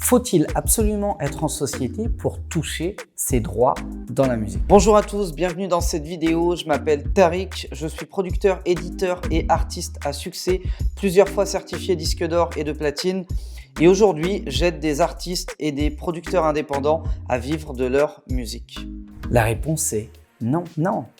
Faut-il absolument être en société pour toucher ses droits dans la musique? Bonjour à tous, bienvenue dans cette vidéo. Je m'appelle Tariq, je suis producteur, éditeur et artiste à succès, plusieurs fois certifié disque d'or et de platine. Et aujourd'hui, j'aide des artistes et des producteurs indépendants à vivre de leur musique. La réponse est non,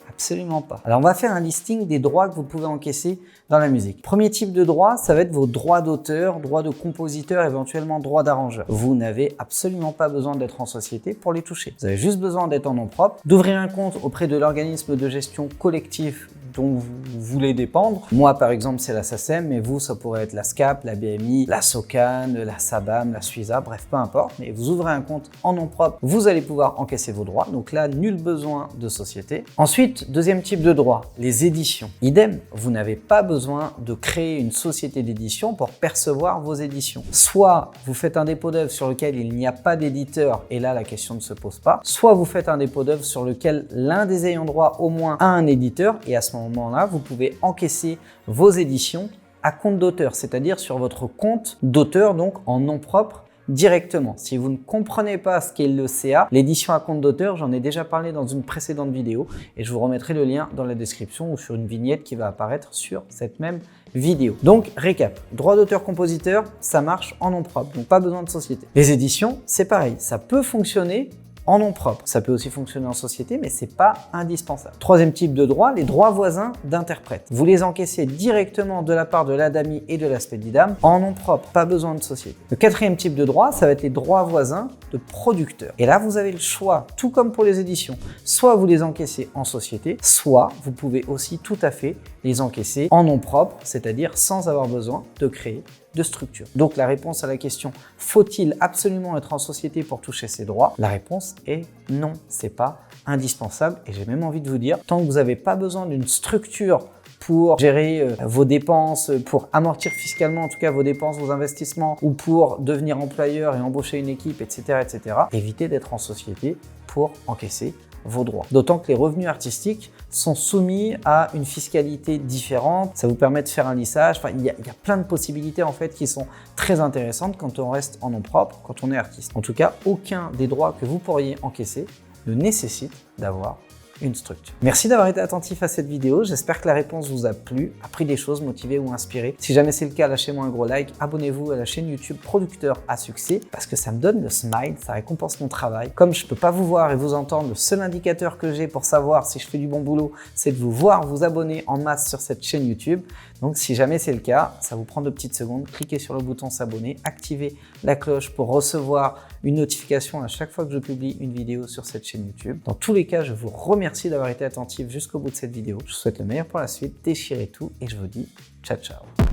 absolument pas. Alors on va faire un listing des droits que vous pouvez encaisser dans la musique. Premier type de droit, ça va être vos droits d'auteur, droits de compositeur, éventuellement droits d'arrangeur. Vous n'avez absolument pas besoin d'être en société pour les toucher. Vous avez juste besoin d'être en nom propre, d'ouvrir un compte auprès de l'organisme de gestion collectif dont vous voulez dépendre. Moi par exemple c'est la SACEM, mais vous ça pourrait être la SCAP, la BMI, la SOCAN, la SABAM, la SUISA, bref peu importe. Mais vous ouvrez un compte en nom propre, vous allez pouvoir encaisser vos droits. Donc là, nul besoin de société. Ensuite, deuxième type de droit, les éditions. Idem, vous n'avez pas besoin de créer une société d'édition pour percevoir vos éditions. Soit vous faites un dépôt d'œuvre sur lequel il n'y a pas d'éditeur et là la question ne se pose pas. Soit vous faites un dépôt d'œuvre sur lequel l'un des ayants droit au moins a un éditeur et à ce moment-là, vous pouvez encaisser vos éditions à compte d'auteur, c'est-à-dire sur votre compte d'auteur, donc en nom propre, directement. Si vous ne comprenez pas ce qu'est le CA, l'édition à compte d'auteur, j'en ai déjà parlé dans une précédente vidéo et je vous remettrai le lien dans la description ou sur une vignette qui va apparaître sur cette même vidéo. Donc, récap. Droit d'auteur-compositeur, ça marche en nom propre, donc pas besoin de société. Les éditions, c'est pareil. Ça peut fonctionner en nom propre. Ça peut aussi fonctionner en société, mais c'est pas indispensable. Troisième type de droit, les droits voisins d'interprète. Vous les encaissez directement de la part de l'ADAMI et de l'ASPEDIDAM en nom propre, pas besoin de société. Le quatrième type de droit, ça va être les droits voisins de producteurs. Et là, vous avez le choix, tout comme pour les éditions. Soit vous les encaissez en société, soit vous pouvez aussi tout à fait les encaisser en nom propre, c'est-à-dire sans avoir besoin de créer de structure. Donc la réponse à la question « Faut-il absolument être en société pour toucher ses droits ?» La réponse est non, c'est pas indispensable et j'ai même envie de vous dire, tant que vous n'avez pas besoin d'une structure pour gérer vos dépenses, pour amortir fiscalement en tout cas vos dépenses, vos investissements ou pour devenir employeur et embaucher une équipe, etc., évitez d'être en société pour encaisser vos droits. D'autant que les revenus artistiques sont soumis à une fiscalité différente. Ça vous permet de faire un lissage. Enfin, il y a plein de possibilités en fait qui sont très intéressantes quand on reste en nom propre, quand on est artiste. En tout cas, aucun des droits que vous pourriez encaisser ne nécessite d'avoir une structure. Merci d'avoir été attentif à cette vidéo. J'espère que la réponse vous a plu, appris des choses, motivé ou inspiré. Si jamais c'est le cas, lâchez-moi un gros like. Abonnez-vous à la chaîne YouTube Producteur à succès parce que ça me donne le smile, ça récompense mon travail. Comme je peux pas vous voir et vous entendre, le seul indicateur que j'ai pour savoir si je fais du bon boulot, c'est de vous voir vous abonner en masse sur cette chaîne YouTube. Donc si jamais c'est le cas, ça vous prend 2 petites secondes. Cliquez sur le bouton s'abonner, activez la cloche pour recevoir une notification à chaque fois que je publie une vidéo sur cette chaîne YouTube. Dans tous les cas, je vous remercie d'avoir été attentif jusqu'au bout de cette vidéo. Je vous souhaite le meilleur pour la suite, déchirez tout et je vous dis ciao ciao.